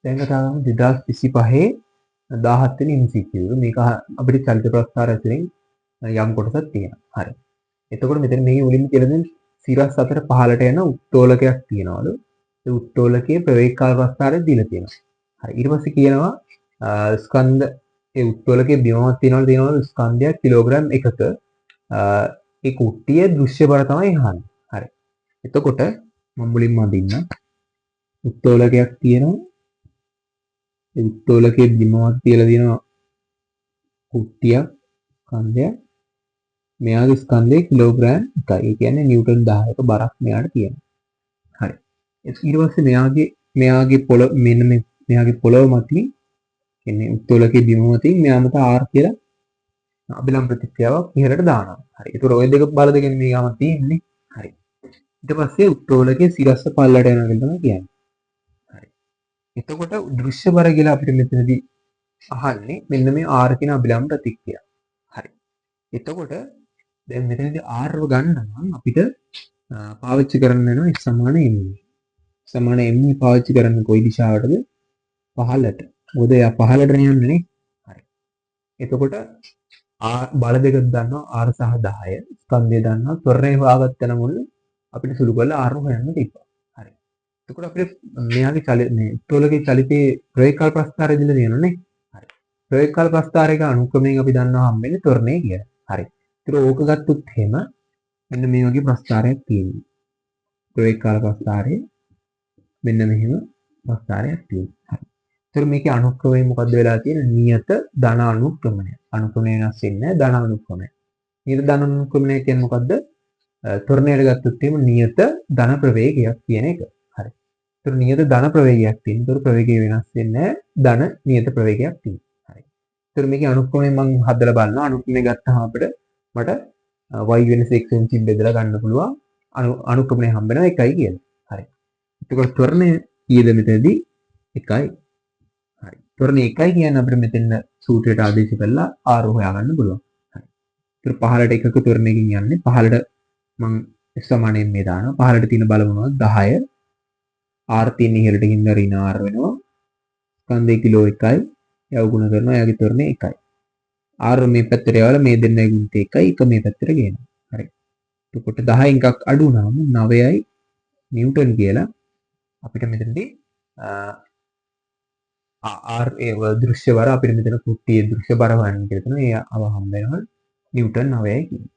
දැන් කතා කරමු 2025 17 වෙනි MCQ. මේක අපිට චලිත ප්‍රස්ථාර ඇතුලෙන් යම් කොටසක් තියෙනවා. හරි. එතකොට මෙතන මේ උලින් කියලා දෙන සිරස් අතර පහළට යන උත්තෝලකයක් තියෙනවලු. ඒ උත්තෝලකයේ ප්‍රවේග කාල ප්‍රස්ථාරය දීලා තියෙනවා. හරි. ඊට පස්සේ කියනවා ස්කන්ධ ඒ උත්තෝලකයේ බිමමක් තියෙනවලු ස්කන්ධයක් කිලෝග්‍රෑම් 1ක ඒ කුට්ටිය දෘශ්‍ය බර තමයි අහන්නේ. හරි. එතකොට මම මුලින්ම අඳින්න උත්තෝලකයක් තියෙනවා. ඒ උත්තෝලකයේ බිමමක් තියලා තියෙනවා කුට්ටියක් ස්කන්ධයක්. මෙයාගේ ස්කන්ධය කිලෝග්‍රෑම් 1යි. ඒ කියන්නේ නිව්ටන් 10ක බරක් මෙයාට තියෙනවා. හරි. ඊට පස්සේ මෙයාගේ පොළොව මෙන්න මෙයාගේ පොළොව මතින් කියන්නේ උත්තෝලකයේ බිම මතින් මෙයා මත R කියලා අභිලම්බ ප්‍රතික්‍රියාවක් ඉහළට දානවා. හරි. ඒතර ওই දෙක බල දෙකෙන් මේකම තියෙන්නේ. හරි. ඊට පස්සේ උත්තෝලකයේ සිරස්ස පල්ලට යනවා කියලා තමයි කියන්නේ. හරි. එතකොට දෘශ්‍ය බර කියලා අපිට මෙතනදී අහන්නේ මෙන්න මේ R කියන අභිලම්බ ප්‍රතික්‍රියාව. හරි. එතකොට දැන් මෙතනදී R ගන්න නම් අපිට පාවිච්චි කරන්න වෙනවා x සමාන m. සමාන m පාවිච්චි කරන්නේ කොයි දිශාවටද? පහළට. මොකද එයා පහළට යන්නේ නේ. හරි. එතකොට බල දෙකක් දන්නවා R සහ 10. ස්කන්ධය දන්නවා. ත්වරණය හොයාගත්ත නමුල් අපිට සුළු කරලා R හොයන්න තිබ්බා. හරි. එතකොට අපිට මෙයාගේ මේ උත්තෝලකයේ චලිතයේ ප්‍රවේග කාල ප්‍රස්ථාරය දීලා තියෙනවා නේ. හරි. ප්‍රවේග කාල ප්‍රස්ථාරයක අනුක්‍රමයෙන් අපි දන්නවා හම්බෙන්නේ ත්වරණය කියලා. හරි. ඒතර ඕක ගත්තොත් එහෙම මෙන්න මේ වගේ ප්‍රස්ථාරයක් තියෙනවා. ප්‍රවේග කාල ප්‍රස්ථාරයේ මෙන්න මෙහෙම ප්‍රස්ථාරයක් තියෙනවා. හරි. ඒතර මේකේ අනුක්‍රමය මොකද්ද වෙලා තියෙන්නේ? නියත ධන අනුක්‍රමණය. අනුක්‍රමණය වෙනස් වෙන්නේ නැහැ ධන අනුක්‍රමණය. නියත ධන අනුක්‍රමණය කියන්නේ මොකද්ද? ත්වරණයට ගත්තොත් එහෙම නියත ධන ප්‍රවේගයක් කියන එක. හරි. ඒතර නියත ධන ප්‍රවේගයක් තියෙනවා. ඒතර ප්‍රවේගය වෙනස් වෙන්නේ නැහැ ධන නියත ප්‍රවේගයක් තියෙනවා. හරි. ඒතර මේකේ අනුක්‍රමය මම හදලා බලනවා. අනුක්‍රමය ගත්තාම අපිට මට y වෙනස x වෙනසින් බෙදලා ගන්න පුළුවන්. අනුක්‍රමණය හම්බ වෙනවා 1යි කියලා. හරි. එතකොට ත්වරණය කීයද මෙතනදී? 1යි. හරි. ත්වරණය 1යි කියන්නේ අපිට මෙතන සූත්‍රයට ආදේශ කරලා r හොයාගන්න පුළුවන්. හරි. ඒතර පහළට එකක ත්වරණයකින් යන්නේ. පහළට මම x සමානයෙන් මේ දානවා. පහළට තියෙන බල මොනවද? 10. r තියෙන ඉහළට ගිහින් ඍණ r වෙනවා. ස්කන්ධය කිලෝ 1යි. යව ගුණ කරනවා. එයාගේ ත්වරණය 1යි. R මේ පැත්තට යවලා මේ දෙන්නයි ගුණිත 1යි. එක මේ පැත්තට ගේනවා. හරි. එතකොට 10න් එකක් අඩු වුණාම 9යි නිව්ටන් කියලා අපිට මෙතනදී R ඒ දෘශ්‍ය බර අපිට මෙතන කුට්ටියේ දෘශ්‍ය බර හොයන්න කියලා තියෙනවා. ඒ අව හම්බ වෙනවා නිව්ටන් 9යි කියලා.